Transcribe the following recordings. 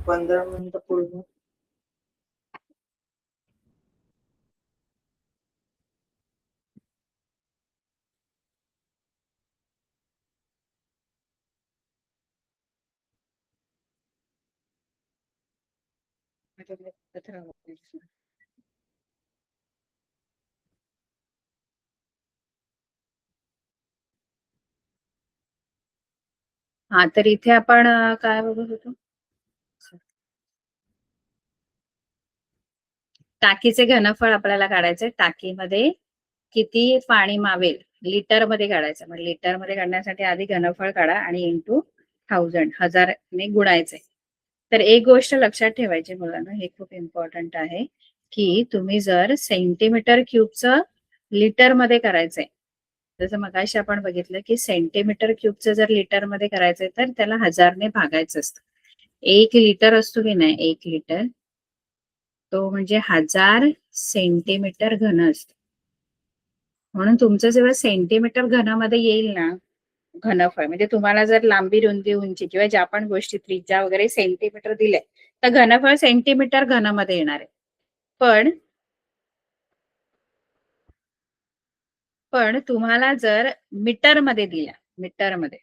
15 मिनिटं पूर्ण. हा, तर इथे आपण काय बघत होतो? टाकीचे घनफळ आपल्याला काढायचे. टाकीमध्ये किती पाणी मावेल लिटर मध्ये काढायचं. म्हणजे लिटर मध्ये काढण्यासाठी आधी घनफळ काढा आणि इंटू 1000 ने गुणायचे. तर एक गोष्ट लक्षात ठेवायची मुलांना, हे खूप इम्पॉर्टंट आहे, की तुम्ही जर सेंटीमीटर क्यूबचं लिटर मध्ये करायचंय, जसं मगाशी आपण बघितलं की सेंटीमीटर क्यूबचं जर लिटर मध्ये करायचंय तर त्याला 1000 ने भागायचं असतं. 1 लिटर असतो की नाही, 1 लिटर तो म्हणजे 1000 सेंटीमीटर घन असतो. म्हणून तुमचं जेव्हा सेंटीमीटर घनामध्ये येईल ना घनफळ, म्हणजे तुम्हाला जर लांबी, रुंदी, उंची किंवा ज्या पण गोष्टी त्रिज्या वगैरे सेंटीमीटर दिले तर घनफळ सेंटीमीटर घनामध्ये येणार आहे. पण तुम्हाला जर मीटर मध्ये दिल्या, मीटर मध्ये,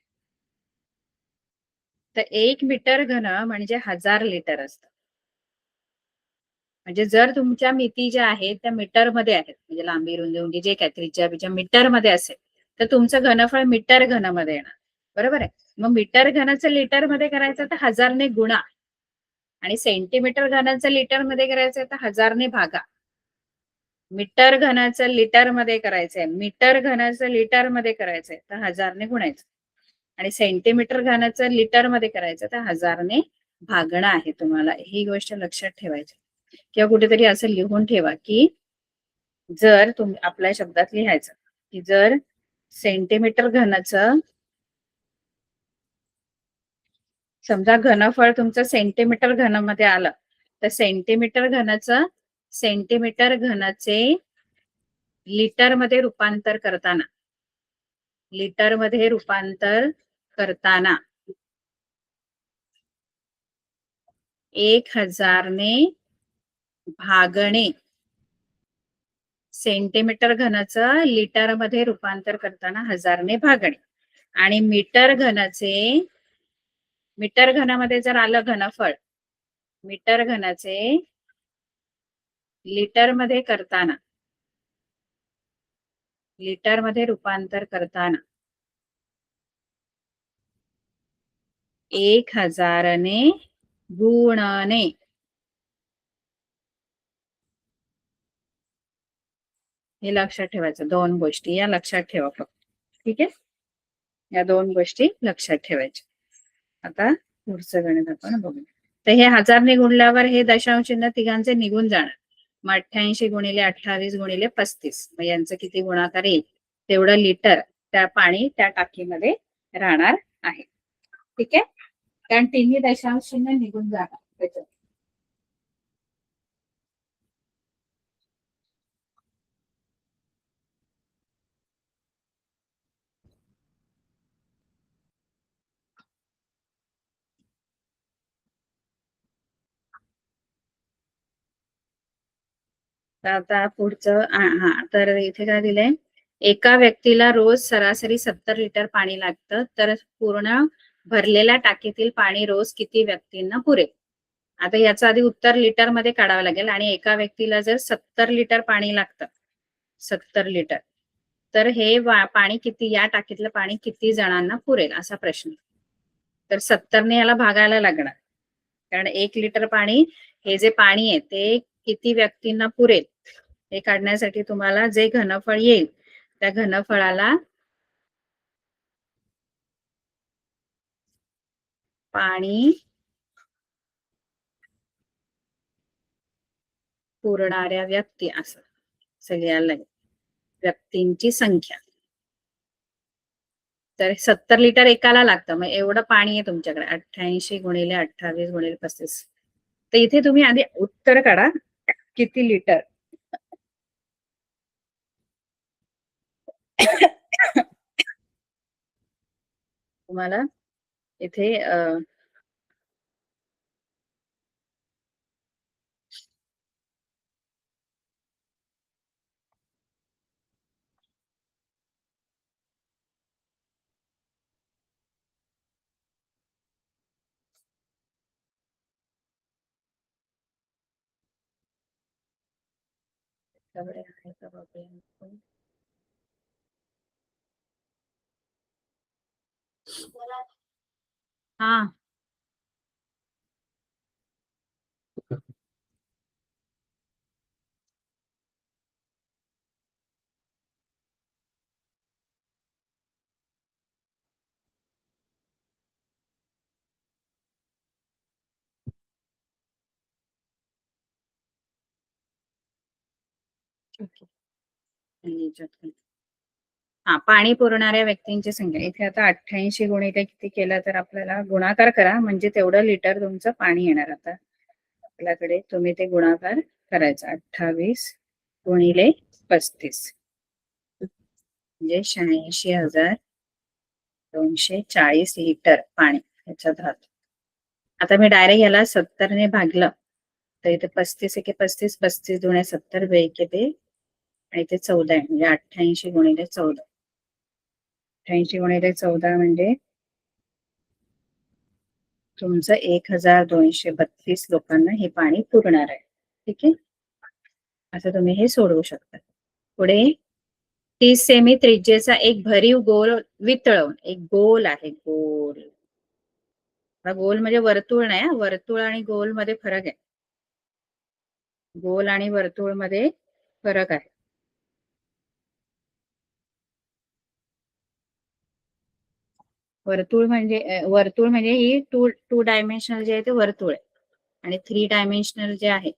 तर 1 मीटर घन म्हणजे 1000 लिटर असतं. म्हणजे जर तुमच्या मिती ज्या आहेत त्या मीटर मध्ये आहेत, म्हणजे लांबी, रुंदी, उंची जे काय त्रिज्या बिज्या मीटर मध्ये असेल तर तुमचं घनफळ मीटर घनामध्ये येणार. बरोबर आहे. मग मीटर घनाचं लिटर मध्ये करायचं तर 1000 ने गुणा, आणि सेंटीमीटर घनाचं लिटर मध्ये करायचं तर 1000 ने भागा. मीटर घनाचं लिटर मध्ये करायचंय, मीटर घनाचं लिटर मध्ये करायचंय तर 1000 ने गुणायचं, आणि सेंटीमीटर घनाचं लिटर मध्ये करायचं तर 1000 ने भागणं आहे. तुम्हाला ही गोष्ट लक्षात ठेवायची, किंवा कुठेतरी असं लिहून ठेवा की जर तुम्ही आपल्या शब्दात लिहायचं की जर सेंटीमीटर घनाचं, समजा घनफळ तुमचं सेंटीमीटर घनामध्ये आलं तर सेंटीमीटर घनाचे लिटर मध्ये रूपांतर करताना 1000 ने भागणे, सेंटीमीटर घनाचं लिटर मध्ये रूपांतर करताना 1000 ने भागणे, आणि मीटर घनामध्ये जर आलं घनफळ, मीटर घनाचे लिटर मध्ये रूपांतर करताना 1000 ने गुणणे. हे लक्षात ठेवायचं. दोन गोष्टी या लक्षात ठेवा फक्त. ठीक आहे, या दोन गोष्टी लक्षात ठेवायच्या. आता पुढचं गणित आपण बघू. तर हे 1000 ने गुणल्यावर हे दशांश चिन्ह तिघांचे निघून जाणार. मग 88 गुणिले 28 गुणिले 35, मग यांचं किती गुणाकार येईल तेवढं लिटर त्या पाणी त्या टाकीमध्ये राहणार आहे. ठीक आहे, कारण तिन्ही दशांश चिन्ह निघून जाणार त्याच्यात. तर आता पुढचं, हा, तर इथे काय दिलंय, एका व्यक्तीला रोज सरासरी 70 लिटर पाणी लागतं, तर पूर्ण भरलेल्या टाकीतील पाणी रोज किती व्यक्तींना पुरेल. आता याचं आधी उत्तर लिटर मध्ये काढावं लागेल, आणि एका व्यक्तीला जर 70 लिटर पाणी लागतं, 70 लिटर, तर हे पाणी किती, या टाकीतलं पाणी किती जणांना पुरेल असा प्रश्न. तर 70 ने याला भागायला लागणार, कारण 1 लिटर पाणी, हे जे पाणी आहे ते किती व्यक्तींना पुरेल हे काढण्यासाठी तुम्हाला जे घनफळ येईल त्या घनफळाला पाणी पुरणाऱ्या व्यक्ती असं सगळ्याला व्यक्तींची संख्या. तर 70 लिटर एकाला लागतं, मग एवढं पाणी आहे तुमच्याकडे, 88 गुणिले 28 गुणिले 35. तर इथे तुम्ही आधी उत्तर काढा किती लिटर. तुम्हाला इथे तुमच्याकडे आहे का बघूया. हा ओके. आणि याच्यात हा पाणी पुरवणाऱ्या व्यक्तींची संख्या इथे आता 88 गुणिले किती केलं तर आपल्याला गुणाकार करा म्हणजे तेवढं लिटर तुमचं पाणी येणार. आता आपल्याकडे तुम्ही ते गुणाकार करायचा 28 गुणिले 35 म्हणजे 86,240 लिटर पाणी ह्याच्यात राहतं. आता मी डायरेक्ट याला 70 ने भागलं तर इथे 35 एके 35 35 दुणे 70 बेके ते आणि ते 14 आहे म्हणजे 88 गुणिले 14 88 गुणिले 14 म्हणजे तुमचं 1232 लोकांना हे पाणी पुरणार आहे. ठीक आहे, असं तुम्ही हे सोडवू शकता. पुढे 30 सेमी त्रिज्येचा एक भरीव गोल वितळवून, एक गोल आहे गोल. गोल म्हणजे वर्तुळ नाही, वर्तुळ आणि गोल मध्ये फरक आहे. गोल आणि वर्तुळ मध्ये फरक आहे. वर्तुळ म्हणजे ही टू डायमेन्शनल जे आहे ते वर्तुळ आहे आणि 3 डायमेन्शनल जे आहे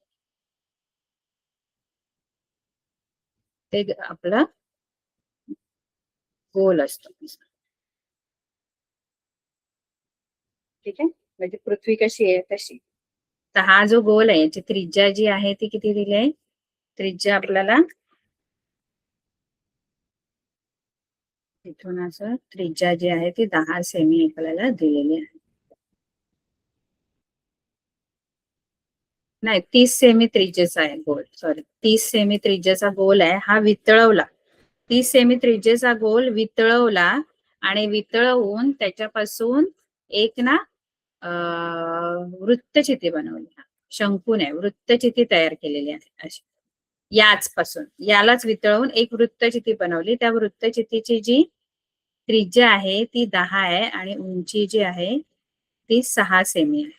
ते आपला गोल असतो. ठीक आहे, म्हणजे पृथ्वी कशी आहे तशी. तर हा जो गोल आहे याची त्रिज्या जी आहे ती किती दिली आहे? त्रिज्या आपल्याला इथून असं त्रिज्या जी आहे ती 10 सेमी आपल्याला दिलेली आहे. नाही, 30 सेमी त्रिज्येचा आहे गोल. सॉरी, 30 सेमी त्रिज्येचा गोल आहे. हा वितळवला, 30 सेमी त्रिज्येचा गोल वितळवला आणि वितळवून त्याच्यापासून एक ना वृत्तचिती बनवली. शंकू नाही, वृत्तचिती तयार केलेली आहे अशी. याच पासून यालाच वितळवून एक वृत्तचिती बनवली. त्या वृत्तचितीची जी त्रिज्या आहे ती 10 आहे आणि उंची जी आहे ती 6 सेमी आहे.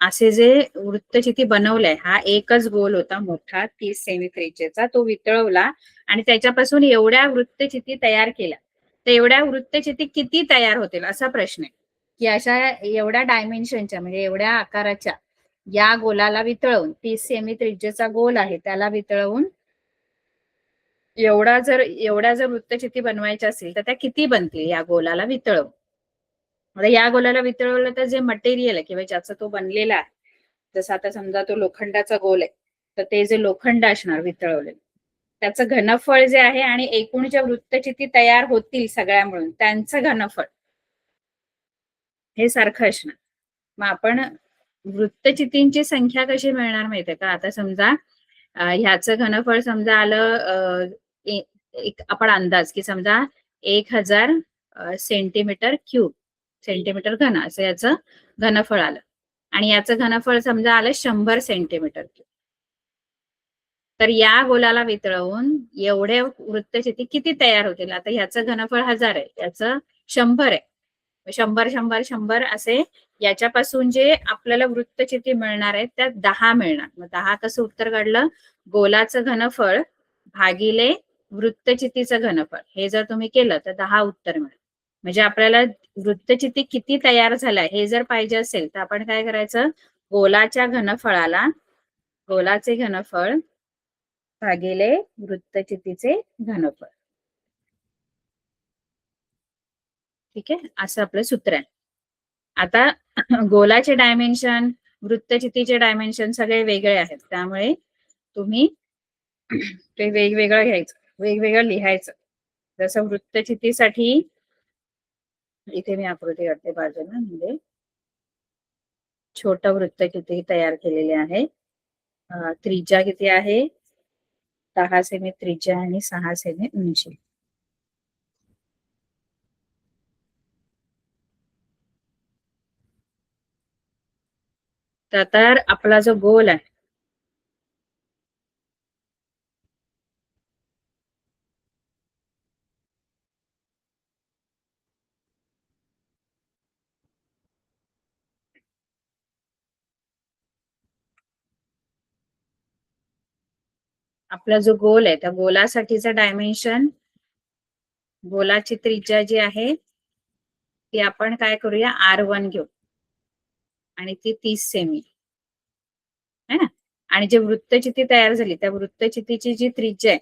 असे जे वृत्तचिती बनवलंय, हा एकच गोल होता मोठा 30 सेमी त्रिज्येचा, तो वितळवला आणि त्याच्यापासून एवढ्या वृत्तचिती तयार केल्या. तर एवढ्या वृत्तचिती किती तयार होतील असा प्रश्न आहे, की अशा एवढ्या डायमेन्शनच्या म्हणजे एवढ्या आकाराच्या या गोलाला वितळवून, 30 सेमी त्रिज्येचा गोल आहे त्याला वितळवून एवढ्या जर वृत्तचिती बनवायच्या असतील तर त्या किती बनतील या गोलाला वितळवून. आता या गोलाला वितळवलं तर जे मटेरियल आहे किंवा ज्याचा तो बनलेला आहे, जसं आता समजा तो लोखंडाचा गोल आहे, तर ते जे लोखंड असणार वितळवलेलं त्याचं घनफळ जे आहे आणि एकूण ज्या वृत्तचिती तयार होतील सगळ्या मिळून त्यांचं घनफळ हे सारखं असणार. मग आपण वृत्तचितींची संख्या कशी मिळणार माहितीये का? आता समजा ह्याचं घनफळ समजा आलं एक आपण अंदाज की समजा 1000 सेंटीमीटर क्यूब, सेंटीमीटर घन असं याचं घनफळ आलं आणि याचं घनफळ समजा आलं 100 सेंटीमीटर क्यूब. तर या गोलाला वितळवून एवढे वृत्तचिती किती तयार होतील? आता ह्याचं घनफळ 1000 आहे, याचं 100 आहे. 100 असे याच्यापासून जे आपल्याला वृत्तचिती मिळणार आहे त्या 10 मिळणार. मग 10 कसं उत्तर काढलं? गोलाचं घनफळ भागिले वृत्तचितीचं घनफळ हे जर तुम्ही केलं तर 10 उत्तर मिळेल. म्हणजे आपल्याला वृत्तचिती किती तयार झालाय हे जर पाहिजे असेल तर आपण काय करायचं? गोलाच्या घनफळाला गोलाचे घनफळ भागिले वृत्तचितीचे घनफळ. ठीक आहे, असं आपलं सूत्र आहे. आता गोलाचे डायमेन्शन, वृत्तचितीचे डायमेन्शन सगळे वेगळे आहेत, त्यामुळे तुम्ही ते वेगवेगळं घ्यायचं, वेगवेगळं लिहायचं. जसं वृत्तचितीसाठी इथे मी आकृती काढते बाजूला, म्हणजे छोटं वृत्तचिती तयार केलेले आहे. त्रिज्या किती आहे? 10 सेमी त्रिज्या आणि 6 सेमी उंची. तर आपला जो गोल आहे आपला जो गोल आहे त्या गोलासाठीचा डायमेन्शन, गोलाची त्रिज्या जी आहे ती आपण काय करूया, R1 घेऊ आणि ती 30 सेमी है ना. आणि जे वृत्तचिती तयार झाली त्या वृत्तचितीची जी त्रिज्या आहे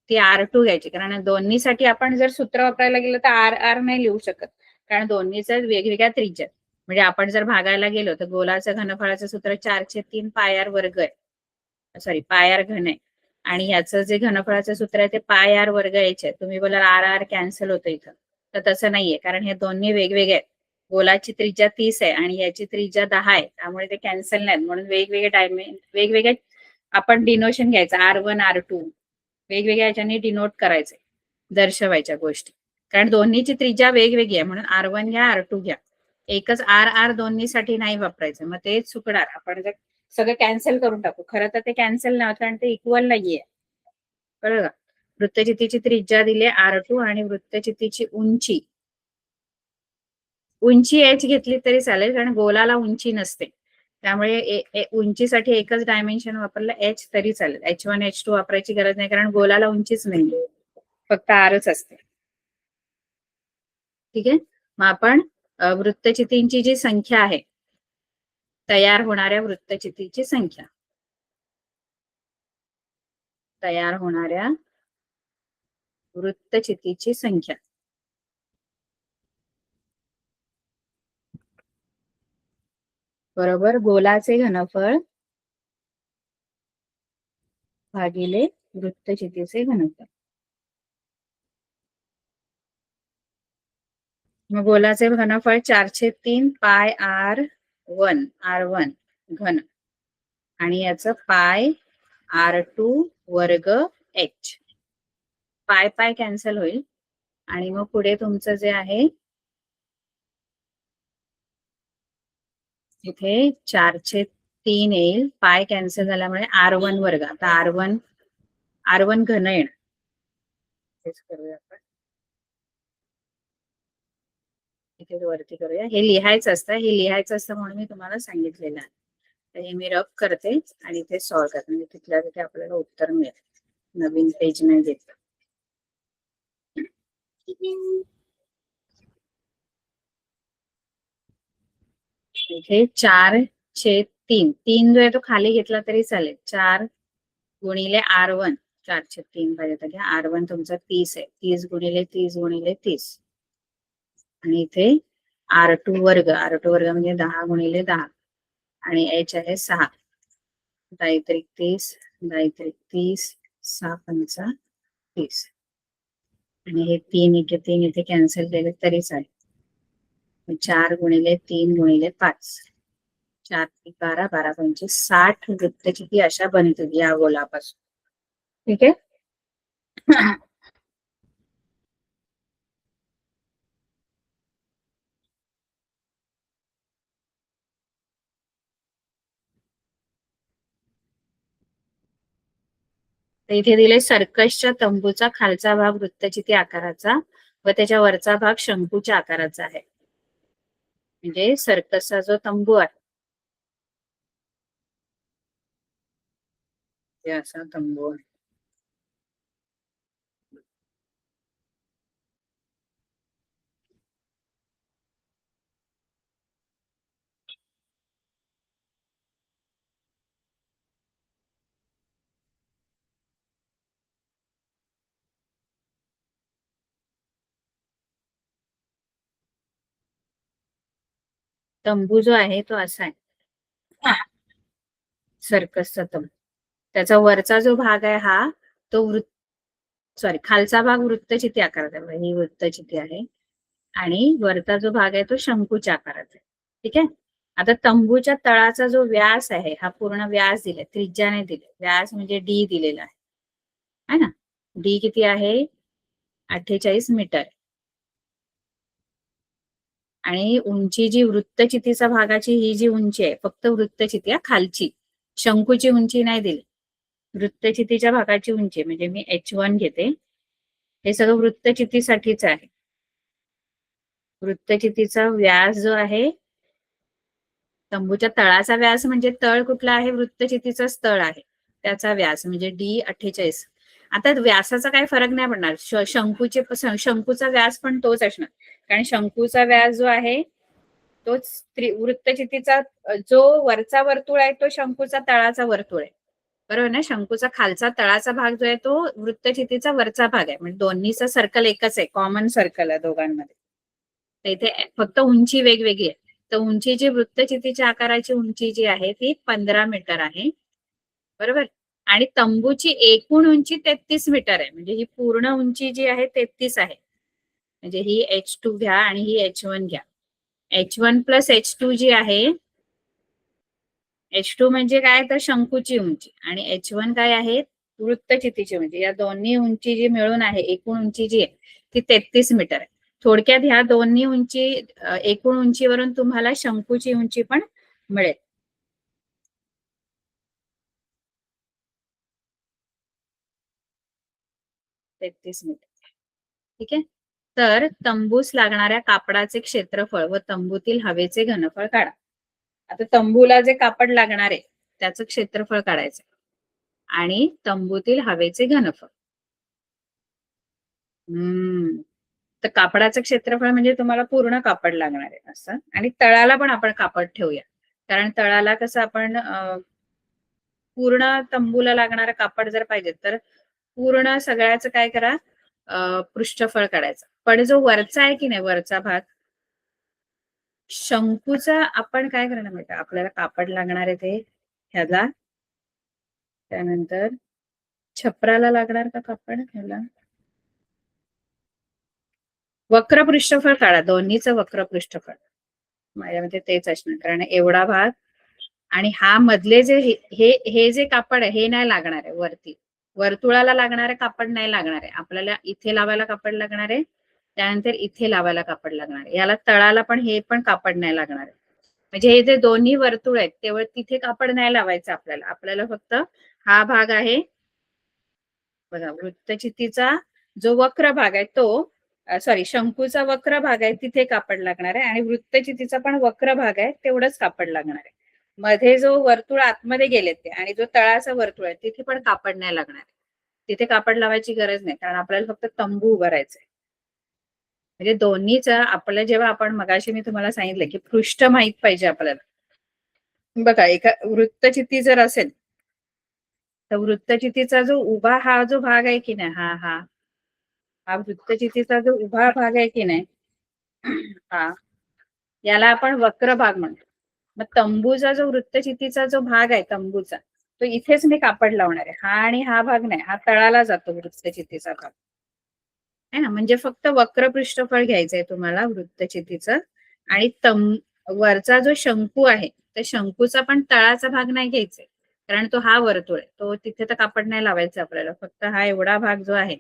ती R2 घ्यायची, कारण दोन्हीसाठी आपण जर सूत्र वापरायला गेलो तर R नाही लिहू शकत, कारण दोन्हीच वेगवेगळ्या त्रिज्या. म्हणजे आपण जर भागायला गेलो तर गोलाचं घनफळाचं सूत्र 4/3 पाय R वर्ग आहे, सॉरी पाय R घन आहे, आणि याचं जे घनफळाचं सूत्र आहे ते पाय R वर्ग H आहे. तुम्ही बोला R कॅन्सल होतं इथं, तर तसं नाहीये, कारण हे दोन्ही वेगवेगळे आहेत. गोलाची त्रिज्या 30 आहे आणि याची त्रिज्या 10 आहे, त्यामुळे ते कॅन्सल नाहीत. म्हणून वेगवेगळे आपण डिनोशन घ्यायचं, R1 R2 वेगवेगळ्या ह्याच्याने डिनोट करायचे, दर्शवायच्या गोष्टी, कारण दोन्हीची त्रिज्या वेगवेगळी आहे. म्हणून R1 घ्या, R2 घ्या, एकच R दोन्हीसाठी नाही वापरायचं, मग ते चुकणार. आपण जर सगळं कॅन्सल करून टाकू, खरं तर ते कॅन्सल नाही होत, कारण ते इक्वल नाहीये. कळलं का. वृत्तचितीची त्रिज्या दिली R2 आणि वृत्तचितीची उंची H घेतली तरी चालेल, कारण गोलाला उंची नसते, त्यामुळे उंचीसाठी एकच डायमेन्शन वापरलं H तरी चालेल. H1 H2 वापरायची गरज नाही, कारण गोलाला उंचीच नाही, फक्त Rच असते. ठीक आहे. मग आपण वृत्तचितींची जी संख्या आहे, तयार होणाऱ्या वृत्तचितीची संख्या, तयार होणाऱ्या वृत्तचितीची संख्या बरोबर गोलाचे घनफळ भागिले वृत्तचितीचे घनफळ. मग गोलाचे घनफळ 4/3 पाय R1 घन आणि याचं पाय R2 वर्ग H. पाय पाय कॅन्सल होईल आणि मग पुढे तुमचं जे आहे इथे 4/3 येईल, पाय कॅन्सल झाल्यामुळे R1 वर्ग. आता R1 घन येणार. तेच करूया आपण, इथे वरती करूया. हे लिहायचं असतं म्हणून मी तुम्हाला सांगितलेलं आहे. तर हे मी रब करते आणि ते सॉल्व्ह करते, म्हणजे तिथल्या तिथे आपल्याला उत्तर मिळेल, नवीन पेज नाही देत. इथे 4/3 जो आहे तो खाली घेतला तरी चालेल. 4 गुणिले R1, 4/3 पाहिजे तर घ्या. R1 तुमचा 30 आहे, 30 गुणिले 30 गुणिले 30, आणि इथे R2 वर्ग म्हणजे 10 गुणिले 10, आणि H आहे 6. 10×30 10×30 6×5 30, आणि हे 3 इथे कॅन्सल केले तरी चालेल. 4 गुणिले 3 गुणिले 5, 4×3 = 12, 12×5 = 60 वृत्तचिती अशा बनतील या गोलापासून. ठीक आहे. तर इथे दिले सर्कसच्या तंबूचा खालचा भाग वृत्तचिती आकाराचा व त्याच्या वरचा भाग शंकूच्या आकाराचा आहे. म्हणजे सर्कसचा जो तंबू आहे ते असा तंबू आहे. तंबू जो आहे तो असा आहे, सर्कसचा तंबू. त्याचा वरचा जो भाग आहे हा तो खालचा भाग वृत्तचिती आकाराचा आहे, ही वृत्तचिती आहे, आणि वरचा जो भाग आहे तो शंकूच्या आकाराचा आहे. ठीक आहे. आता तंबूच्या तळाचा जो व्यास आहे हा पूर्ण व्यास दिलाय, त्रिज्याने दिले, व्यास म्हणजे D दिलेला आहे ना. D किती आहे, 48 मीटर. आणि उंची जी वृत्तचितीचा भागाची ही जी उंची आहे फक्त वृत्तचिती, खालची शंकूची उंची नाही दिली, वृत्तचितीच्या भागाची उंची, म्हणजे मी H1 घेते. हे सगळं वृत्तचितीसाठीच आहे. वृत्तचितीचा व्यास जो आहे तंबूच्या तळाचा व्यास म्हणजे तळ कुठला आहे, वृत्तचितीचा तळ आहे, त्याचा व्यास म्हणजे D48. आता व्यासाचा काही फरक नाही पडणार, शंकूचा व्यास पण तोच असणार, कारण शंकूचा व्यास जो आहे तोच वृत्तचितीचा जो वरचा वर्तुळ आहे तो शंकूचा तळाचा वर्तुळ आहे, बरोबर ना. शंकूचा खालचा तळाचा भाग जो आहे तो वृत्तचितीचा वरचा भाग आहे, म्हणजे दोन्हीचा सर्कल एकच आहे, कॉमन सर्कल आहे दोघांमध्ये. तर इथे फक्त उंची वेगवेगळी आहे. तर उंची जी वृत्तचितीच्या आकाराची उंची जी आहे ती 15 मीटर आहे, बरोबर. आणि तंबूची एकूण उंची 33 मीटर आहे, म्हणजे ही पूर्ण उंची जी आहे 33 आहे. म्हणजे ही H2 घ्या आणि ही H1 घ्या. H1 प्लस H2 जी आहे, H2 म्हणजे काय तर शंकूची उंची, आणि H1 काय आहे वृत्तचितीची उंची. या दोन्ही उंची जी मिळून आहे, एकूण उंची जी आहे ती 33 मीटर आहे. थोडक्यात ह्या दोन्ही उंची एकूण उंचीवरून तुम्हाला शंकूची उंची पण मिळेल. तेहतीस मीटर, ठीक आहे. तर तंबूस लागणाऱ्या कापडाचे क्षेत्रफळ व तंबूतील हवेचे घनफळ काढा. आता तंबूला जे कापड लागणार आहे त्याचं क्षेत्रफळ काढायचं आणि तंबूतील हवेचे घनफळ. तर कापडाचं क्षेत्रफळ म्हणजे तुम्हाला पूर्ण कापड लागणार आहे असं, आणि तळाला पण आपण कापड ठेवूया, कारण तळाला कसं आपण पूर्ण तंबूला लागणारं कापड जर पाहिजे तर पूर्ण सगळ्याचं काय करा, पृष्ठफळ काढायचं. पण जो वरचा आहे की नाही, वरचा भाग शंकूचा, आपण काय करणार माहिती, आपल्याला कापड लागणार आहे ते ह्याला, त्यानंतर छपराला लागणार का कापड ह्याला, वक्र पृष्ठफळ काढा, दोन्हीचं वक्र पृष्ठफळ. माझ्यामध्ये तेच असणार, कारण एवढा भाग आणि हा मधले जे हे जे कापड आहे हे नाही लागणार आहे वरती, वर्तुळाला लागणारे कापड नाही लागणार आहे आपल्याला, इथे लावायला कापड लागणार आहे, त्यानंतर इथे लावायला कापड लागणार आहे, याला तळाला पण हे पण कापड नाही लागणार आहे. म्हणजे हे जे दोन्ही वर्तुळ आहेत तेव्हा तिथे कापड नाही लावायचं आपल्याला, आपल्याला फक्त हा भाग आहे बघा, वृत्तचितीचा जो वक्र भाग आहे तो, सॉरी शंकूचा वक्र भाग आहे तिथे कापड लागणार आहे, आणि वृत्तचितीचा पण वक्र भाग आहे तेवढंच कापड लागणार आहे. मध्ये जो वर्तुळ आतमध्ये गेले ते आणि जो तळाचा वर्तुळ आहे तिथे पण कापड नाही लागणार आहे, तिथे कापड लावायची गरज नाही, कारण आपल्याला फक्त तंबू उभारायचंय. म्हणजे दोन्हीच आपलं, जेव्हा आपण मगाशी मी तुम्हाला सांगितलं की पृष्ठ माहित पाहिजे आपल्याला, बघा एका वृत्तचिती जर असेल तर वृत्तचितीचा जो उभा हा जो भाग आहे की नाही, हा हा हा वृत्तचितीचा जो उभा भाग आहे की नाही, हा, याला आपण वक्र भाग म्हणतो. मग तंबूचा जो वृत्तचितीचा जो भाग आहे तंबूचा, तो इथेच मी कापड लावणार आहे, हा आणि हा भाग नाही, हा तळाला जातो वृत्तचितीचा भाग आहे ना. म्हणजे फक्त वक्र पृष्ठफळ घ्यायचंय तुम्हाला वृत्तचितीचं, आणि वरचा जो शंकू आहे त्या शंकूचा पण तळाचा भाग नाही घ्यायचा, कारण तो हा वर्तुळ आहे, तो तिथे तर कापड नाही लावायचं आपल्याला, फक्त हा एवढा भाग जो आहे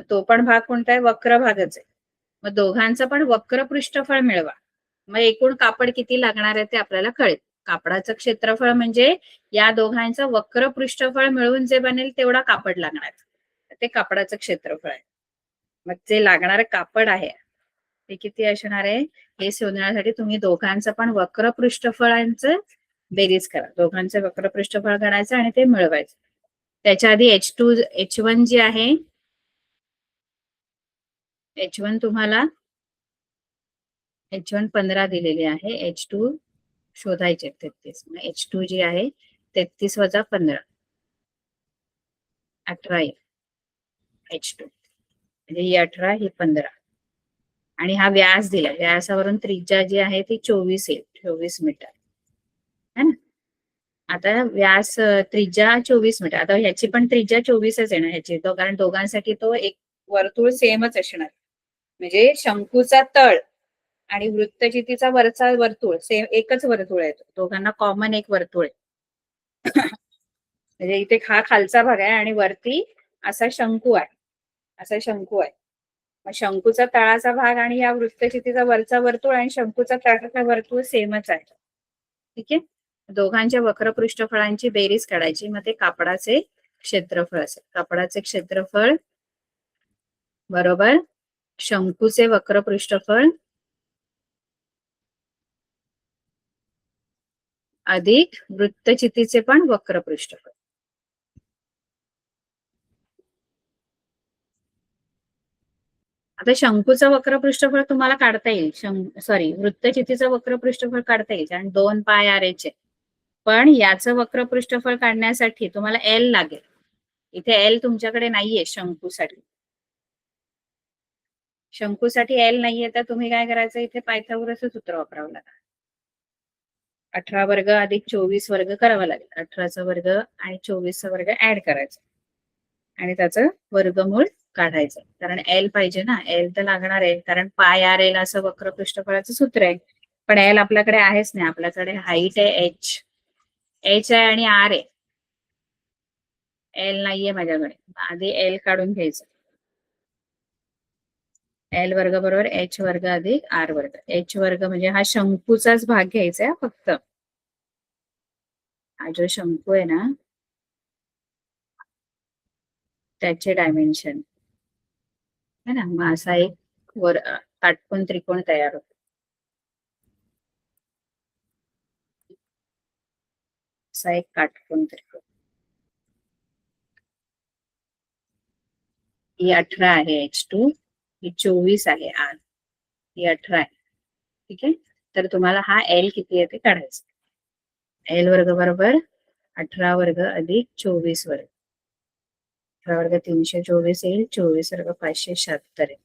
तो पण भाग कोणता आहे, वक्र भागच आहे. मग दोघांचं पण वक्र पृष्ठफळ मिळवा, मग एकूण कापड किती लागणार आहे ते आपल्याला कळेल. कापडाचं क्षेत्रफळ म्हणजे या दोघांचं वक्र पृष्ठफळ मिळून जे बनेल तेवढा कापड लागणार, ते कापडाचं क्षेत्रफळ आहे. मग जे लागणारे कापड आहे ते किती असणार आहे, हे शोधण्यासाठी तुम्ही दोघांचं पण वक्र पृष्ठफळांचं बेरीज करा, दोघांचं वक्र पृष्ठफळ करायचं आणि ते मिळवायचं. त्याच्या आधी H1 जी आहे, H1 तुम्हाला H1 15 दिलेली आहे, H2 शोधायचे 33, H2 जी आहे 33 वजा 15 18 H2, म्हणजे ही 18 ही 15, आणि हा व्यास दिला, व्यासावरून त्रिज्या जी आहे ती 24 येईल, 24 मीटर है ना. आता व्यास त्रिज्या 24 मीटर, आता ह्याची पण त्रिज्या 24च आहे ना ह्याची, कारण दोघांसाठी तो एक वर्तुळ सेमच असणार, म्हणजे शंकूचा तळ आणि वृत्तचितीचा वरचा वर्तुळ सेम एकच वर्तुळ आहे, दोघांना कॉमन एक वर्तुळ आहे. म्हणजे इथे हा खालचा भाग आहे आणि वरती असा शंकू आहे, असा शंकू आहे. मग शंकूचा तळाचा भाग आणि या वृत्तचितीचा वरचा वर्तुळ आणि शंकूचा तळाचा वर्तुळ सेमच आहे, ठीक आहे. दोघांच्या वक्र पृष्ठफळांची बेरीज काढायची, मग ते कापडाचे क्षेत्रफळ असेल. कापडाचे क्षेत्रफळ बरोबर शंकूचे वक्र पृष्ठफळ अधिक वृत्तचितीचे पण वक्र पृष्ठफळ. आता शंकूचं वक्र पृष्ठफळ तुम्हाला काढता येईल, सॉरी वृत्तचितीचं वक्र पृष्ठफळ काढता येईल कारण 2 पाय आर एच आहे. पण याचं वक्र पृष्ठफळ काढण्यासाठी तुम्हाला एल लागेल. इथे एल तुमच्याकडे नाहीये शंकूसाठी. शंकूसाठी एल नाहीये तर तुम्ही काय करायचं, इथे पायथागोरसचं सूत्र वापरावं लागेल. 18 वर्ग अधिक 24 वर्ग करावा लागेल. 18चा वर्ग आणि 24चा वर्ग ऍड करायचा आणि त्याचं वर्गमूळ काढायचं. कारण एल पाहिजे ना, एल तर लागणार आहे कारण पाय आर एल असं वक्र पृष्ठफळाचं सूत्र आहे. पण एल आपल्याकडे आहेच नाही, आपल्याकडे हाईट आहे एच. एच आहे आणि आर आहे. एल नाहीये माझ्याकडे, आधी एल काढून घ्यायचं. एल वर्ग बरोबर एच वर्ग अधिक आर वर्ग. एच वर्ग म्हणजे हा शंकूचाच भाग घ्यायचा आहे फक्त. हा जो शंकू आहे ना त्याचे डायमेन्शन है ना, मग असा एक वर काटकोन त्रिकोण तयार होतो. असा एक काटकोन त्रिकोण. ही 18 आहे H2, ही 24 आहे आर, ही 18 आहे. ठीक आहे, तर तुम्हाला हा एल किती आहे ते काढायचं. एल वर्ग बरोबर 18 वर्ग अधिक 24 वर्ग. 18 वर्ग 324 येईल, 24 वर्ग 576 आहे.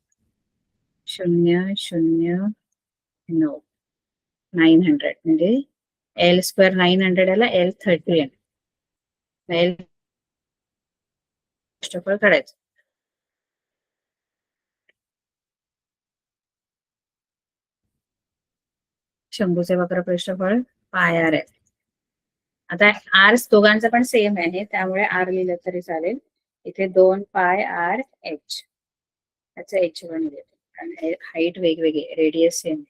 0,0,9 900 म्हणजे एल स्क्वेअर 900 याला एल 30 आहे. एल पृष्ठफळ काढायचं. शंभूचे वक्र पृष्ठफळ पाय आर आहे. आता आर दोघांचं पण सेम आहे त्यामुळे आर लिहिलं तरी चालेल. इथे 2 पाय आर एच, त्याचं H1 घेतो आणि हाईट वेगवेगळी, रेडियस सेम.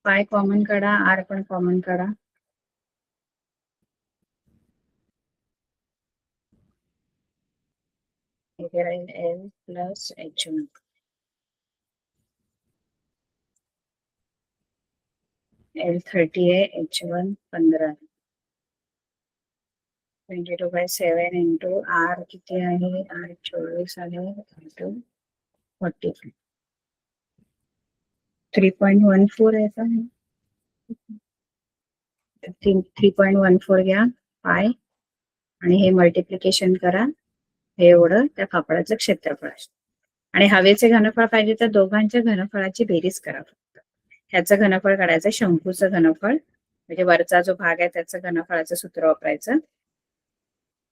पाय कॉमन काढा, आर पण कॉमन काढा. इथे राहील एल प्लस H1. एल 30 आहे, H1 15 आहे. 22/7 इंटू आर किती आहे, आर 24 आहे इंटू 45. 3.14 आहे का, 3.14 घ्या पाय आणि हे मल्टिप्लिकेशन करा, हे एवढं त्या कापडाचं क्षेत्रफळ असतं. आणि हवेचे घनफळ पाहिजे तर दोघांच्या घनफळाची बेरीज करा फक्त. ह्याचं घनफळ काढायचं, शंकूचं घनफळ म्हणजे वरचा जो भाग आहे त्याचं घनफळाचं सूत्र वापरायचं,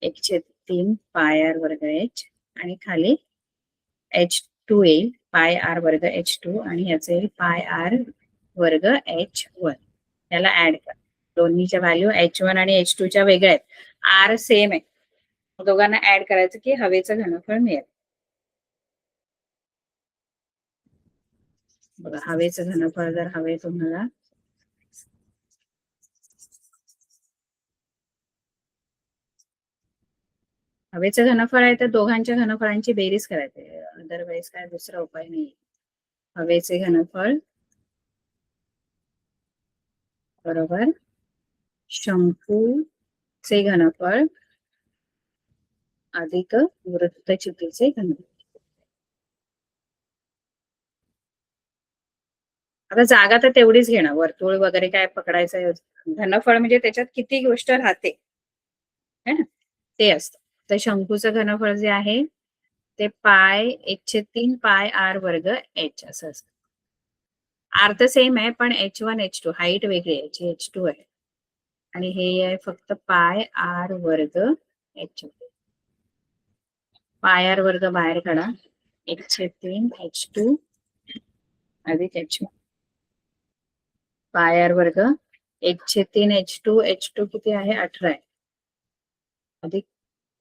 1/3 पाय आर वर्ग एच आणि खाली H2 येईल, पाय आर वर्ग H2 आणि ह्याचं येईल पाय आर वर्ग H1. याला ऍड करा. दोन्हीच्या व्हॅल्यू H1 आणि H2 च्या वेगळ्या आहेत, आर सेम आहे, दोघांना ऍड करायचं की हवेचं घनफळ मिळेल. बघा हवेचं घनफळ जर हवे तुम्हाला, हवेचं घनफळ आहे तर दोघांच्या घनफळांची बेरीज करायची, अदरवाईज काय दुसरा उपाय नाही. हवेचे घनफळ बरोबर शंकूचे घनफळ अधिक वृत्तचितीचे घनफळ. आता जागा तर तेवढीच घेणं, वर्तुळ वगैरे काय पकडायचं, घनफळ म्हणजे त्याच्यात किती गोष्ट राहते है ना, ते असतं. तर शंकूचं घनफळ जे आहे ते पाय 1/3 पाय आर वर्ग एच असं असतं. आर तर सेम आहे पण H1 H2 हाईट वेगळी आहे, H2 आहे आणि हे आहे फक्त पाय आर वर्ग एच. पाय आर वर्ग बाहेर काढा, 1/3 H2 अधिक H1. पाय आर वर्ग 1/3 H2, H2 किती आहे 18 आहे अधिक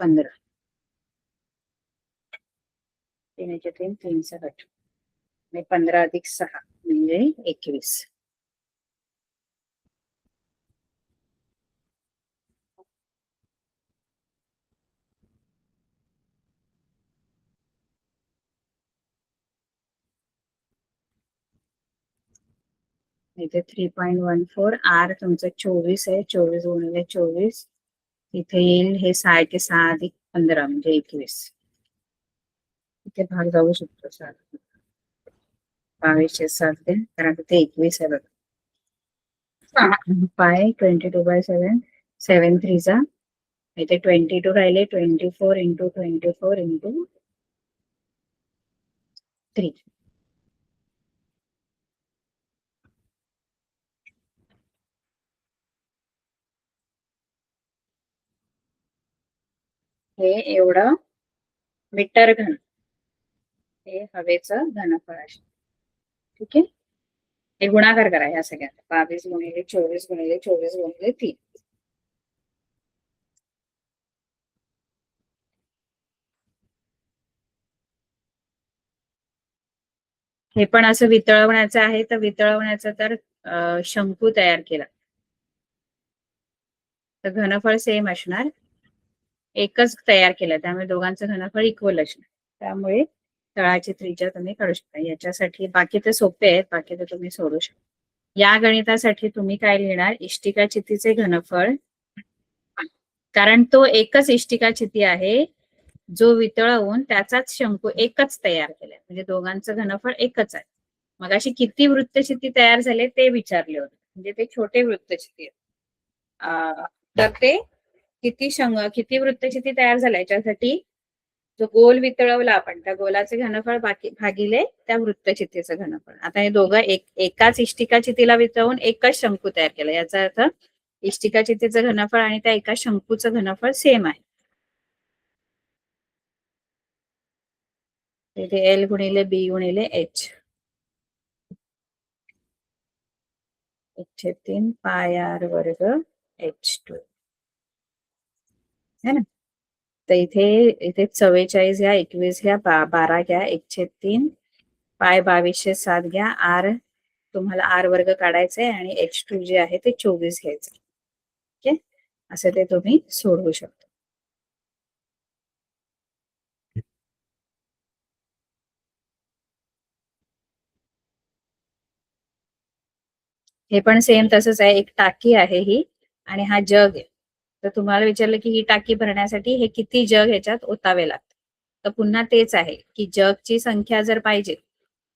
15. 3/3 3/8 आणि 15 अधिक 6 म्हणजे 21. इथे 3.14 आर तुमचं 24 आहे. 24 गुणिले 24 इथे येईल हे 6 अधिक 15 म्हणजे 21. इथे भाग जाऊ शकतो 22/7 कारण ते 21 आहे बघा. पाय 22/7 7 3 इथे 22 राहिले. 24 इंटू 24 इंटू 3. हे एवढं मीटर घन हे हवेचं घनफळ आहे. ठीक आहे. हे गुणाकार करा या सगळ्यात. 22 गुणिले 24 गुणिले 24 गुणिले 3. हे पण असं वितळवण्याचं आहे. तर वितळवण्याचं तर शंकू तयार केला तर घनफळ सेम असणार. एकच तयार केलं त्यामुळे दोघांचं घनफळ इक्वल असणार. त्यामुळे तळाची त्रिज्या तुम्ही काढू शकता. याच्यासाठी बाकी तर सोपे आहेत. बाकी तर तुम्ही सोडू शकता. या गणितासाठी तुम्ही काय लिहिणार? इष्टिका चितीचे घनफळ, कारण तो एकच इष्टिका चिती आहे जो वितळवून त्याचाच शंकू एकच तयार केलाय. म्हणजे दोघांचं घनफळ एकच आहे. मग अशी किती वृत्तचिती तयार झाले ते विचारले होते. म्हणजे ते छोटे वृत्तचिती आहेत. तर ते किती वृत्तचिती तयार झाल्या याच्यासाठी जो गोल वितळवला आपण त्या गोलाचे घनफळ भागिले त्या वृत्तचितीचं घनफळ. आता हे दोघं एकाच इष्टिका चितीला वितळवून एकच शंकू तयार केला. याचा अर्थ इष्टिका चितीचं घनफळ आणि त्या एका शंकूचं घनफळ सेम आहे. इथे एल गुणिले बी गुणिले एच 1/3 पाय आर वर्ग H2 है ना. तर इथे 44 घ्या, 21 घ्या, 12 घ्या, 1/3 पाय 22/7 घ्या. आर तुम्हाला आर वर्ग काढायचा आहे आणि H2 जे आहे ते 24 घ्यायचं. ओके, असं ते तुम्ही सोडवू शकता. हे पण सेम तसंच आहे. एक टाकी आहे ही आणि हा जग आहे. तर तुम्हाला विचारलं की ही टाकी भरण्यासाठी हे किती जग ह्याच्यात ओतावे लागतात. तर पुन्हा तेच आहे की जगची संख्या जर पाहिजे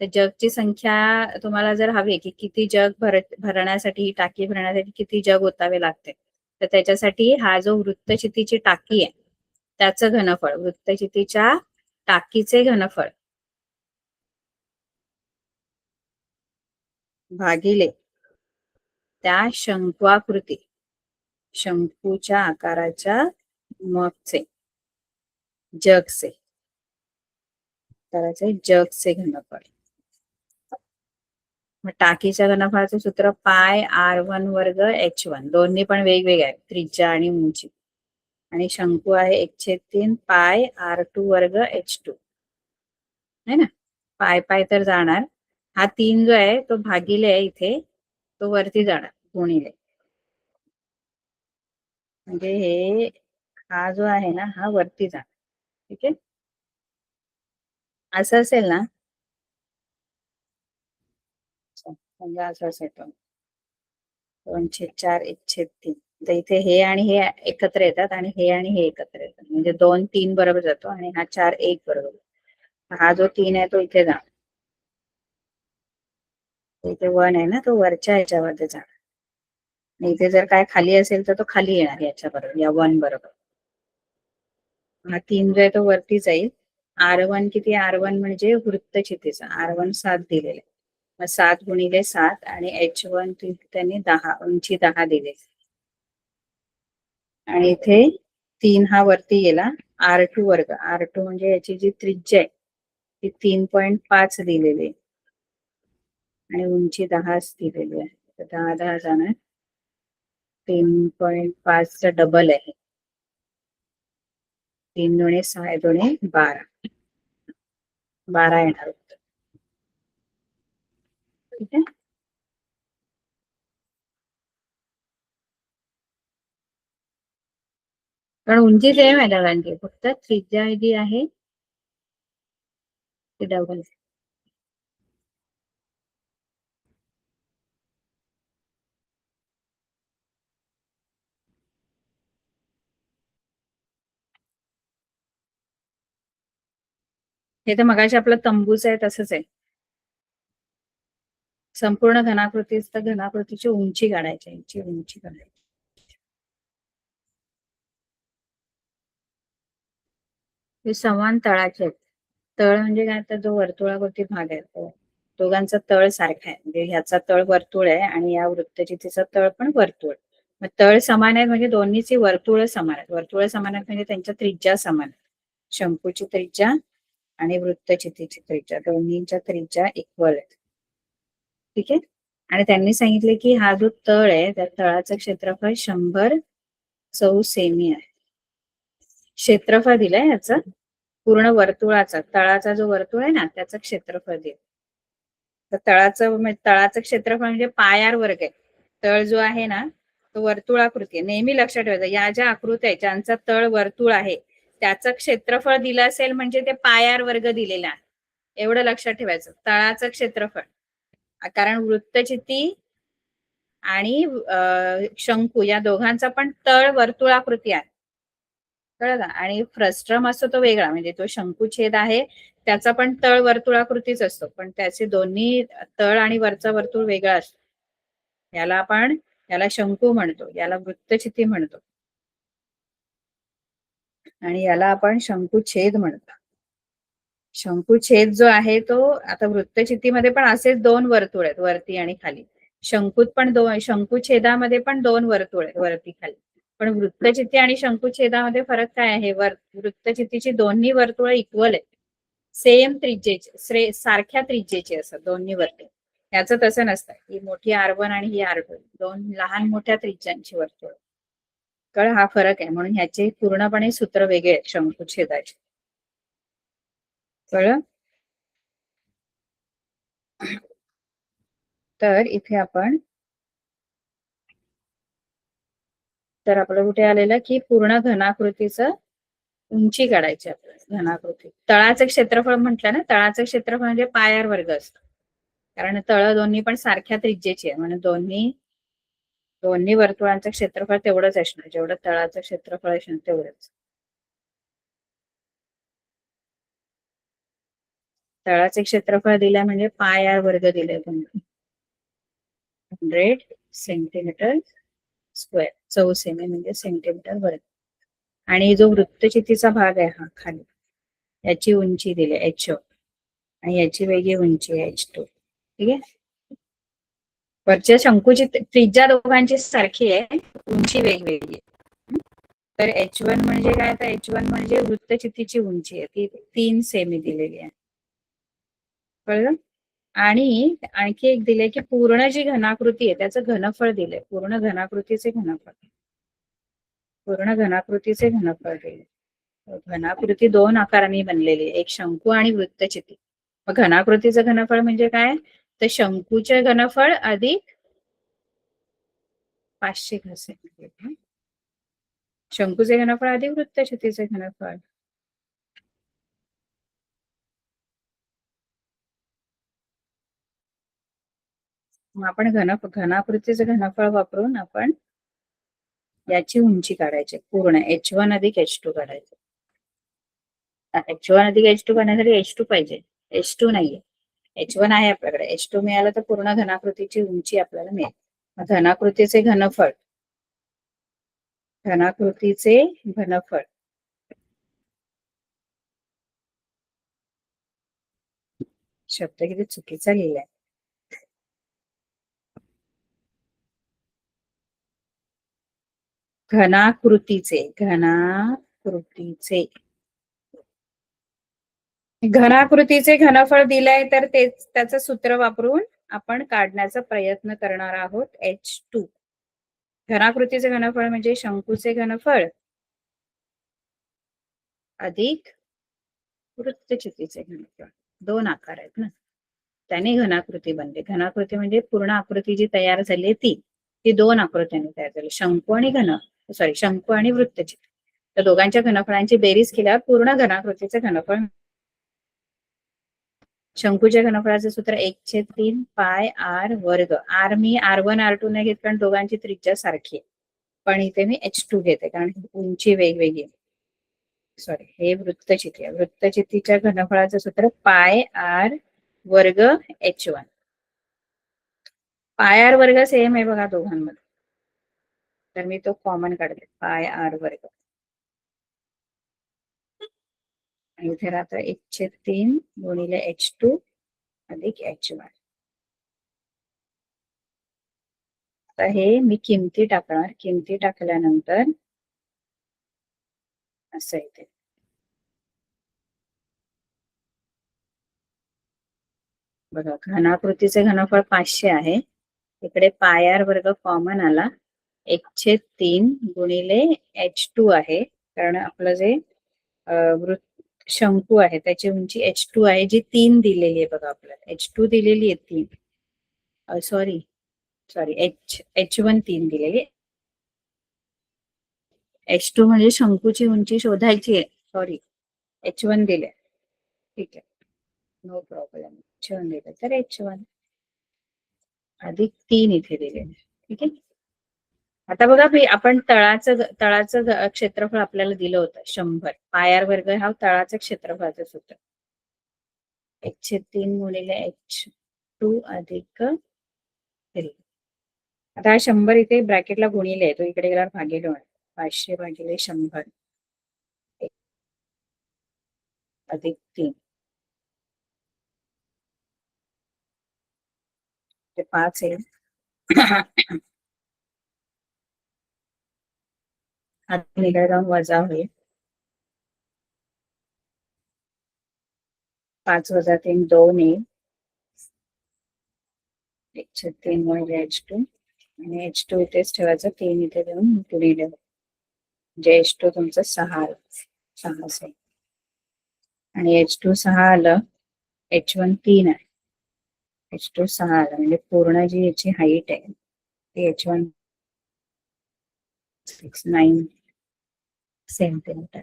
तर जगची संख्या तुम्हाला जर हवी की किती जग भरण्यासाठी ही टाकी भरण्यासाठी किती जग ओतावे लागते तर त्याच्यासाठी हा जो वृत्तचितीची टाकी आहे त्याचं घनफळ, वृत्तचितीच्या टाकीचे घनफळ भागिले त्या शंकूच्या आकाराच्या मगचे जगचे घनफळ. मग टाकीच्या घनफळाचं सूत्र पाय R1 वर्ग H1. दोन्ही पण वेगवेगळे आहेत, त्रिज्या आणि उंची. आणि शंकू आहे 1/3 पाय R2 वर्ग H2 है ना. पाय पाय तर जाणार. हा 3 जो आहे तो भागिले आहे इथे, तो वरती जाणार गुणिले. म्हणजे हा जो आहे ना हा वरती जाणार. ठीक आहे. असं असेल ना, म्हणजे असं असेल 2/4 1/3. तर इथे हे आणि हे एकत्र येतात आणि हे एकत्र येतात. म्हणजे 2 3 बरोबर जातो आणि हा 4 1 बरोबर. हा जो 3 आहे तो इथे जाणार. इथे 1 आहे ना, तो वरच्या ह्याच्यामध्ये जाणार. इथे जर काय खाली असेल तर तो खाली येणार याच्या बरोबर, या 1 बरोबर. हा 3 जो आहे तो वरती जाईल. R1 किती? R1 म्हणजे वृत्तचितीचा R1 7 दिलेला आहे. मग 7 गुणिले 7 आणि H1 त्यांनी 10 उंची 10 दिली. आणि इथे 3 हा वरती गेला. R2 वर्ग, R2 म्हणजे याची जी त्रिज्या आहे ती 3.5 दिलेली आहे आणि उंची 10 दिलेली आहे. तर 10 10 जाणार 3.5 चा डबल आहे. 3 दुणे 6 दुणे 12 येणार उत्तर. ठीक आहे. कारण उंची सेम आहे दोघांची, फक्त त्रिज्या जी आहे ती डबल. हे तर मगाशी आपलं तंबूच आहे तसंच आहे. संपूर्ण घनाकृतीची उंची काढायची, याची उंची काढायची. हे समान तळाचे आहेत. तळ म्हणजे काय, तर जो वर्तुळावरती भाग आहे तो दोघांचा तळ सारखा आहे. म्हणजे ह्याचा तळ वर्तुळ आहे आणि या वृत्तचितीचा तळ पण वर्तुळ. मग तळ समान आहेत म्हणजे दोन्हीची वर्तुळ समान आहेत. वर्तुळ समान आहेत म्हणजे त्यांच्या त्रिज्या समान आहेत. शंकूची त्रिज्या आणि वृत्तचितीची त्रिज्या दोन्हींच्या त्रिज्या इक्वल आहेत. ठीक आहे. आणि त्यांनी सांगितले की हा जो तळ आहे त्या तळाचं क्षेत्रफळ 100 चौसेमी आहे. क्षेत्रफळ दिलंय याचं पूर्ण वर्तुळाचा, तळाचा जो वर्तुळ आहे ना त्याचं क्षेत्रफळ दिलं. तर तळाचं क्षेत्रफळ म्हणजे पायार वर्ग आहे. तळ जो आहे ना तो वर्तुळाकृती आहे. नेहमी लक्षात ठेवायचं, या ज्या आकृत्या आहेत ज्यांचा तळ वर्तुळ आहे त्याचं क्षेत्रफळ दिलं असेल म्हणजे ते पायार वर्ग दिलेला आहे. एवढं लक्षात ठेवायचं, तळाचं क्षेत्रफळ. कारण वृत्तचिती आणि शंकू या दोघांचा पण तळ वर्तुळाकृती आहे. कळलं का? आणि फ्रस्ट्रम असतो तो वेगळा, म्हणजे तो शंकुछेद आहे त्याचा पण तळ वर्तुळाकृतीच असतो, पण त्याचे दोन्ही तळ आणि वरचा वर्तुळ वेगळा असतो. याला शंकू म्हणतो, याला वृत्तचिती म्हणतो आणि याला आपण शंकुछेद म्हणतो. शंकुछेद जो आहे तो, आता वृत्तचितीमध्ये पण असेच दोन वर्तुळ आहेत वरती आणि खाली. शंकुछेदामध्ये पण दोन वर्तुळ आहेत वरती खाली. पण वृत्तचिती आणि शंकुछेदामध्ये फरक काय आहे, वृत्तचितीची दोन्ही वर्तुळ इक्वल आहेत, सेम त्रिज्येचे, सारख्या त्रिज्येचे असतात दोन्ही वर्तुळ. याचं तसं नसतं, ही मोठी R1 आणि ही R2 दोन लहान मोठ्या त्रिज्यांची वर्तुळ. कळ, हा फरक आहे. म्हणून ह्याचे पूर्णपणे सूत्र वेगळे आहेत शंकुछेदाचे. कळलं? तर इथे आपण, तर आपलं कुठे आलेलं की पूर्ण घनाकृतीचं उंची काढायची आपल्याला. घनाकृती तळाचं क्षेत्रफळ म्हटलं ना, तळाचं क्षेत्रफळ म्हणजे पायार वर्ग असतं, कारण तळ दोन्ही पण सारख्या त्रिज्येची आहे म्हणून दोन्ही वर्तुळांचं क्षेत्रफळ तेवढंच असणार, जेवढं तळाचं क्षेत्रफळ असणार तेवढंच. तळाचे क्षेत्रफळ दिलं म्हणजे पायार वर्ग दिले तुम्ही, 100 सेंटीमीटर स्क्वेअर, चौसेमी म्हणजे सेंटीमीटर वर्ग. आणि जो वृत्तचितीचा भाग आहे हा खाली, याची उंची दिली H आणि याची वेगळी उंची आहे H2. ठीक आहे. वरच्या शंकूची त्रिज्या दोघांची सारखी आहे, उंची वेगवेगळी आहे. तर H1 म्हणजे काय, तर H1 म्हणजे वृत्तचितीची उंची आहे, ती 3 सेमी दिलेली आहे. कळलं? आणि आणखी एक दिले की पूर्ण जी घनाकृती आहे त्याचं घनफळ दिले, पूर्ण घनाकृतीचे घनफळ दिले. घनाकृती दोन आकारांनी बनलेली आहे, एक शंकू आणि वृत्तचिती. मग घनाकृतीचं घनफळ म्हणजे काय, तर शंकूचे घनफळ अधिक 500 घासे, शंकूचे घनफळ अधिक वृत्तचितीचे घनफळ. मग आपण घनाकृतीचं घनफळ वापरून आपण याची उंची काढायची पूर्ण, H1 अधिक H2 काढायचं. H1 अधिक H2 करण्यासाठी H2 पाहिजे, H2 नाहीये, H1 आहे आपल्याकडे. H2 मिळालं तर पूर्ण घनाकृतीची उंची आपल्याला मिळेल. घनाकृतीचे घनफळ शब्द किती चुकीचा लिहिलाय. घनाकृतीचे घनफळ दिलंय, तर तेच त्याचं सूत्र वापरून आपण काढण्याचा प्रयत्न करणार आहोत. H2 घनाकृतीचे घनफळ म्हणजे शंकूचे घनफळ अधिक वृत्तचितीचे घनफळ. दोन आकार आहेत ना, त्याने घनाकृती बनते. घनाकृती म्हणजे पूर्ण आकृती जी तयार झाली ती दोन आकृत्यांनी तयार झाली, शंकू आणि वृत्तचिती. तर दोघांच्या घनफळांची बेरीज केल्यावर पूर्ण घनाकृतीचे घनफळ. शंकूच्या घनफळाचं सूत्र 1/3 पाय R वर्ग. R मी R1 R2 नाही घेत कारण दोघांची त्रिज्या सारखी आहे, पण इथे मी H2 घेते कारण उंची वेगवेगळी. सॉरी, हे वृत्तचिती आहे. वृत्तचितीच्या घनफळाचं सूत्र पाय आर वर्ग H1. पाय आर वर्ग सेम आहे बघा दोघांमध्ये, तर मी तो कॉमन काढते, पाय आर वर्ग. आणि इथे राहतं 1/3 गुणिले H2 अधिक H1. आता हे मी किमती टाकणार, किमती टाकल्यानंतर असं येते. बघा, घनाकृतीचे घनफळ 500 आहे. इकडे पाय आर वर्ग कॉमन आला, 1/3 गुणिले H2 आहे, कारण आपलं जे शंकू आहे त्याची उंची H2 आहे, जी 3 दिलेली आहे बघा आपल्याला. H2 दिलेली आहे 3, सॉरी H1 3 दिलेली. H2 म्हणजे शंकूची उंची शोधायची आहे, सॉरी H1 दिले. ठीक आहे, नो प्रॉब्लेम. H1 दिले तर H1 अधिक 3 इथे दिले. ठीक आहे. आता बघा, आपण तळाचं क्षेत्रफळ आपल्याला दिलं होतं 100. पाय आर वर्ग हा तळाचं क्षेत्रफळाचं सूत्र, 1/3 गुणिले H2 अधिक 3. आता हा 100 इथे ब्रॅकेटला गुणिले, तो इकडे गेल्यावर भागिले होणार. 500 भागिले 100 अधिक 3 ते 5 आहे. आता इकडे जाऊन वजा होईल. 5 वजा 3 2 येईल. 1/3 गुणिले H2 आणि H2 इथेच ठेवायचं, 3 इथे देऊन गुणिले, म्हणजे H2 तुमचं 6 असेल. आणि H2 6 आलं, H1 3 आहे. H2 6 आलं म्हणजे पूर्ण जी याची हाईट आहे ती H1 9 सेंटीमीटर.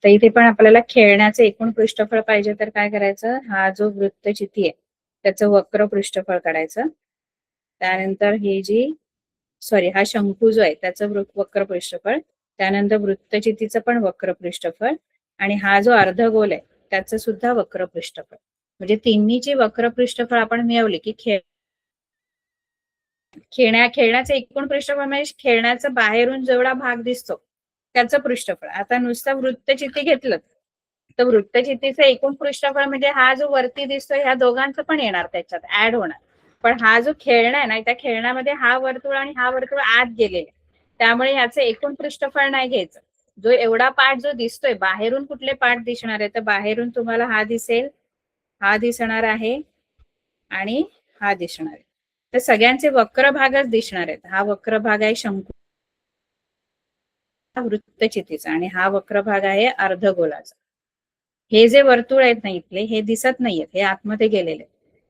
तर इथे पण आपल्याला खेळण्याचं एकूण पृष्ठफळ पाहिजे, तर काय करायचं, हा जो वृत्तचिती आहे त्याचं वक्र पृष्ठफळ काढायचं. त्यानंतर ही जी हा शंकू जो आहे त्याचं वक्र पृष्ठफळ, त्यानंतर वृत्तचितीचं पण वक्र पृष्ठफळ, आणि हा जो अर्धगोल आहे त्याचं सुद्धा वक्र पृष्ठफळ. म्हणजे तिन्हीची वक्र पृष्ठफळ आपण मिळवली की खेळण्याचं एकूण पृष्ठफळ म्हणजे खेळण्याचा बाहेरून जेवढा भाग दिसतो त्याचं पृष्ठफळ. आता नुसतं वृत्तचिती घेतलं तर वृत्तचितीचं एकूण पृष्ठफळ म्हणजे हा जो वरती दिसतोय ह्या दोघांचं पण येणार, त्याच्यात ऍड होणार. पण हा जो खेळणा आहे ना, त्या खेळण्यामध्ये हा वर्तुळ आणि हा वर्तुळ आत गेलेले, त्यामुळे ह्याचं एकूण पृष्ठफळ नाही घ्यायचं. जो एवढा पार्ट जो दिसतोय, बाहेरून कुठले पार्ट दिसणार आहे, तर बाहेरून तुम्हाला हा दिसेल, हा दिसणार आहे आणि हा दिसणार आहे. तर सगळ्यांचे वक्र भागच दिसणार आहेत. हा वक्र भाग आहे शंकू वृत्तचितीचा, आणि हा वक्र भाग आहे अर्धगोलाचा. हे जे वर्तुळ आहेत ना इथले, हे दिसत नाहीयेत, हे आतमध्ये गेलेले.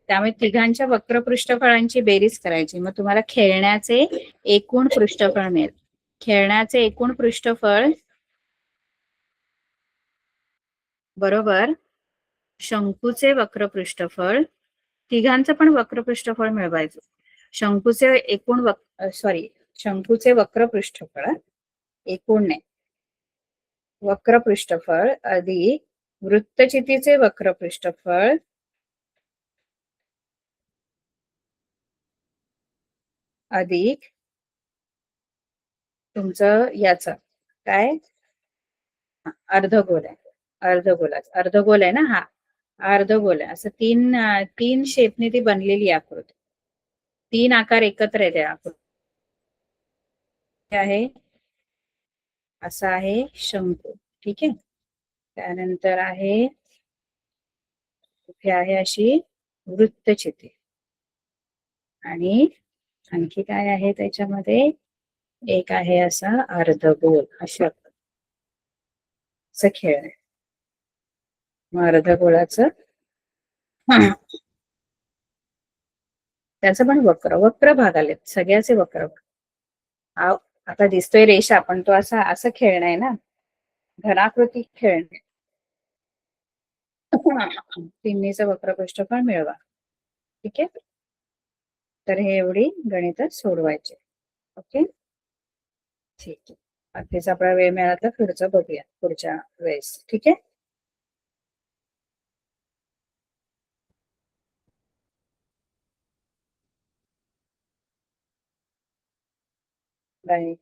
त्यामुळे तिघांच्या वक्र पृष्ठफळांची बेरीज करायची, मग तुम्हाला खेळण्याचे एकूण पृष्ठफळ मिळेल. खेळण्याचे एकूण पृष्ठफळ बरोबर शंकूचे वक्र पृष्ठफळ, तिघांचं पण वक्र पृष्ठफळ मिळवायचं. शंकूचे एकूण शंकूचे वक्र पृष्ठफळ, एकूण नाही, वक्र पृष्ठफळ अधिक वृत्तचितीचे वक्र पृष्ठफळ अधिक तुमचं याचं काय, अर्धगोल आहे, अर्धगोल आहे ना हा, अर्धगोल आहे. असं तीन शेपने ती बनलेली आकृती, 3 आकार एकत्र येते आकृती आहे. असा आहे शंकू. ठीक आहे. त्यानंतर आहे इथे आहे अशी वृत्तचिती, आणि आणखी काय आहे त्याच्यामध्ये, एक आहे असा अर्धगोल. असं खेळ आहे. मग अर्धगोलाचं त्याचं पण वक्र भाग आले, सगळ्याचे वक्र भाग. आता दिसतोय रेषा, पण तो असं खेळणं आहे ना, घनाकृती खेळणे. तिन्हीचं वक्रपृष्ठफळ मिळवा. ठीक आहे. तर हे एवढी गणित सोडवायचे. ओके, ठीक आहे. बाकीच आपला वेळ मिळाला तर पुढचं बघूया पुढच्या वेळेस. ठीक आहे. बाय.